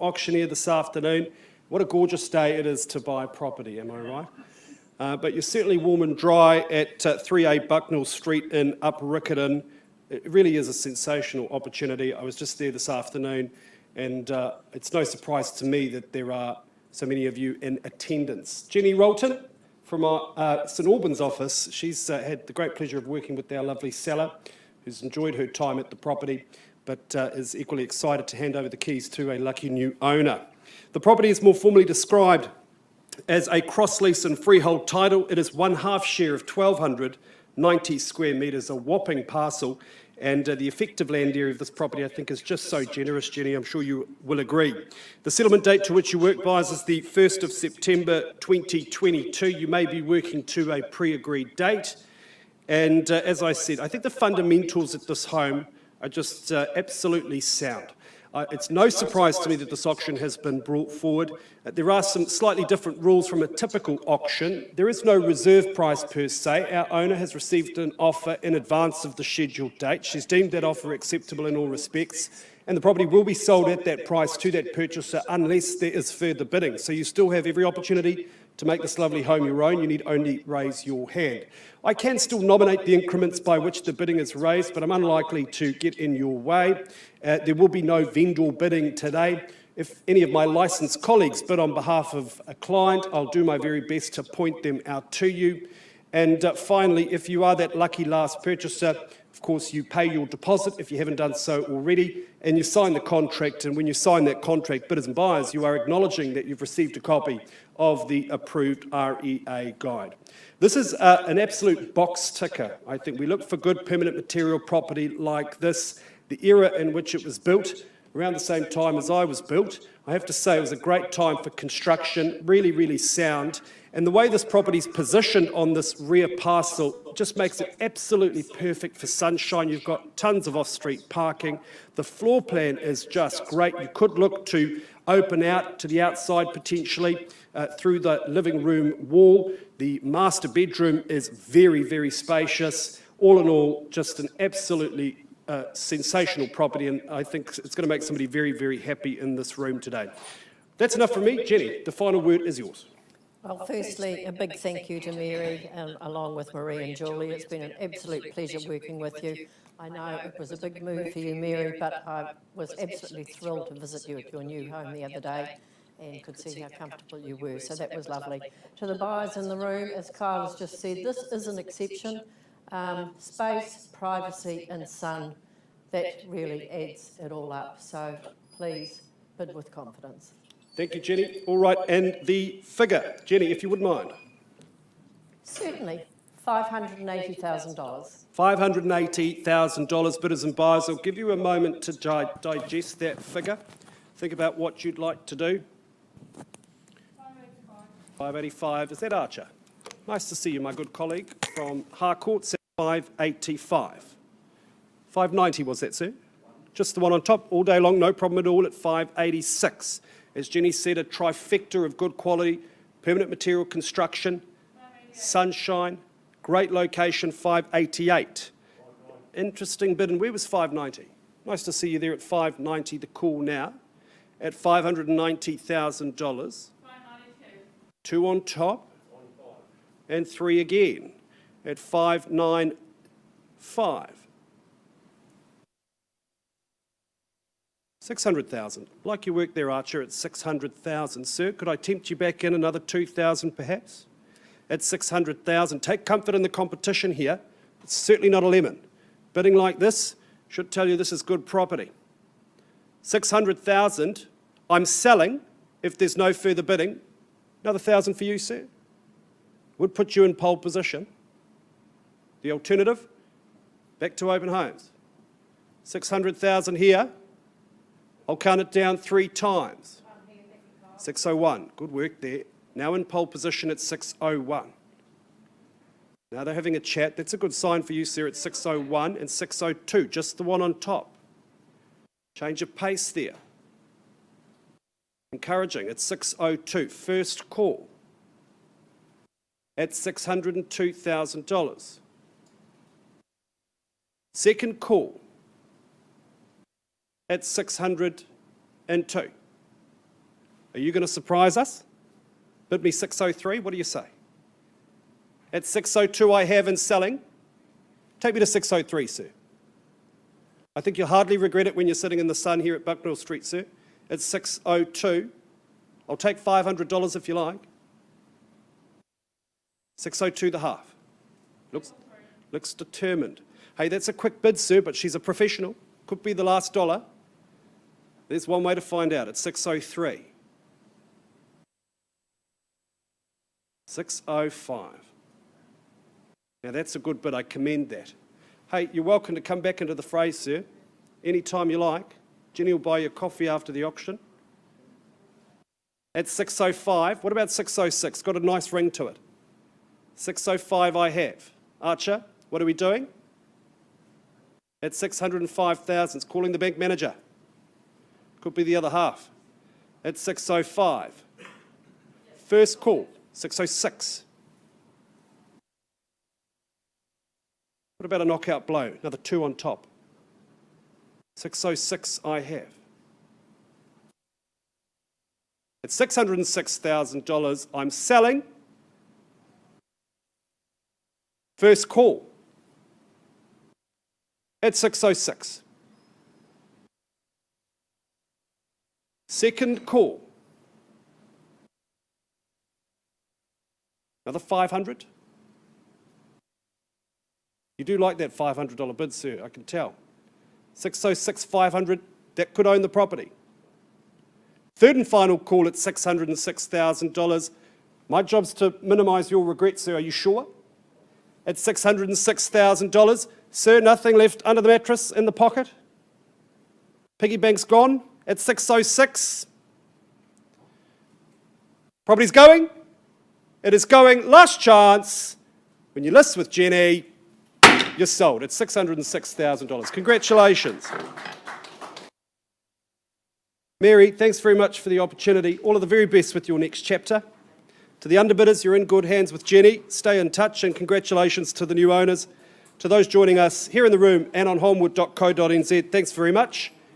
auctioneer this afternoon. What a gorgeous day it is to buy property, am I right? But you're certainly warm and dry at 3A Bucknell Street in Upper Riccarton. It really is a sensational opportunity. I was just there this afternoon, and it's no surprise to me that there are so many of you in attendance. Jenny Riccarton from our St Albans office, she's had the great pleasure of working with our lovely seller, who's enjoyed her time at the property, but is equally excited to hand over the keys to a lucky new owner. The property is more formally described as a cross-lease and freehold title. It is one half share of 1,290 square metres, a whopping parcel, and the effective land area of this property, I think, is just so generous, Jenny. I'm sure you will agree. The settlement date to which you work by is the 1st of September 2022. You may be working to a pre-agreed date. And as I said, I think the fundamentals at this home are just absolutely sound. It's no surprise to me that this auction has been brought forward. There are some slightly different rules from a typical auction. There is no reserve price per se. Our owner has received an offer in advance of the scheduled date. She's deemed that offer acceptable in all respects, and the property will be sold at that price to that purchaser unless there is further bidding. So you still have every opportunity to make this lovely home your own. You need only raise your hand. I can still nominate the increments by which the bidding is raised, but I'm unlikely to get in your way. There will be no vendor bidding today. If any of my licensed colleagues bid on behalf of a client, I'll do my very best to point them out to you. And finally, if you are that lucky last purchaser, of course, you pay your deposit if you haven't done so already, and you sign the contract. And when you sign that contract, bidders and buyers, you are acknowledging that you've received a copy of the approved REA guide. This is an absolute box ticker. I think we look for good permanent material property like this. The era in which it was built, around the same time as I was built, I have to say it was a great time for construction, really, really sound. And the way this property is positioned on this rear parcel just makes it absolutely perfect for sunshine. You've got tons of off-street parking. The floor plan is just great. You could look to open out to the outside potentially through the living room wall. The master bedroom is very, very spacious. All in all, just an absolutely sensational property, and I think it's going to make somebody very, very happy in this room today. That's enough from me. Jenny, the final word is yours. Well, firstly, a big thank you to Mary, along with Marie and Julie. It's been an absolute pleasure working with you. I know it was a big move for you, Mary, but I was absolutely thrilled to visit you at your new home the other day and could see how comfortable you were, so that was lovely. To the buyers in the room, as Kyle has just said, this is an exception. Space, privacy and sun, that really adds it all up. So please bid with confidence. Thank you, Jenny. All right, and the figure, Jenny, if you wouldn't mind. Certainly, $580,000. $580,000, bidders and buyers. I'll give you a moment to digest that figure. Think about what you'd like to do. 585. Is that Archer? Nice to see you, my good colleague from Harcourt. 585. 590 was that, sir? Just the one on top, all day long, no problem at all at 586. As Jenny said, a trifecta of good quality, permanent material construction, sunshine, great location, 588. Interesting bid, and where was 590? Nice to see you there at 590, the call now, at $590,000. 592. 2 on top, and 3 again at 595. 600,000. Like your work there, Archer, at 600,000. Sir, could I tempt you back in another 2,000 perhaps? At 600,000. Take comfort in the competition here. It's certainly not a lemon. Bidding like this should tell you this is good property. 600,000. I'm selling if there's no further bidding. Another 1,000 for you, sir. Would put you in pole position. The alternative, back to open homes. 600,000 here. I'll count it down 3 times. 601, good work there. Now in pole position at 601. Now they're having a chat. That's a good sign for you, sir, at 601 and 602, just the one on top. Change of pace there. Encouraging at 602, first call at $602,000. Second call at 602. Are you going to surprise us? Bid me 603, what do you say? At 602 I have and selling. Take me to 603, sir. I think you'll hardly regret it when you're sitting in the sun here at Bucknell Street, sir. It's 602. I'll take $500 if you like. 602 the half. Looks determined. Hey, that's a quick bid, sir, but she's a professional. Could be the last dollar. There's one way to find out. It's 603. 605. Now that's a good bid. I commend that. Hey, you're welcome to come back into the fray, sir, any time you like. Jenny will buy you coffee after the auction. At 605. What about 606? Got a nice ring to it. 605 I have. Archer, what are we doing? At 605,000. It's calling the bank manager. Could be the other half. At 605. First call, 606. What about a knockout blow? Another 2 on top. 606 I have. At $606,000, I'm selling. First call. At 606. Second call. Another 500. You do like that $500 bid, sir, I can tell. 606, 500, that could own the property. Third and final call at $606,000. My job's to minimise your regret, sir, are you sure? At $606,000. Sir, nothing left under the mattress, in the pocket? Piggy bank's gone at 606. Property's going. It is going. Last chance. When you list with Jenny, you're sold at $606,000. Congratulations. Mary, thanks very much for the opportunity. All of the very best with your next chapter. To the underbidders, you're in good hands with Jenny. Stay in touch and congratulations to the new owners. To those joining us here in the room and on homewood.co.nz, thanks very much.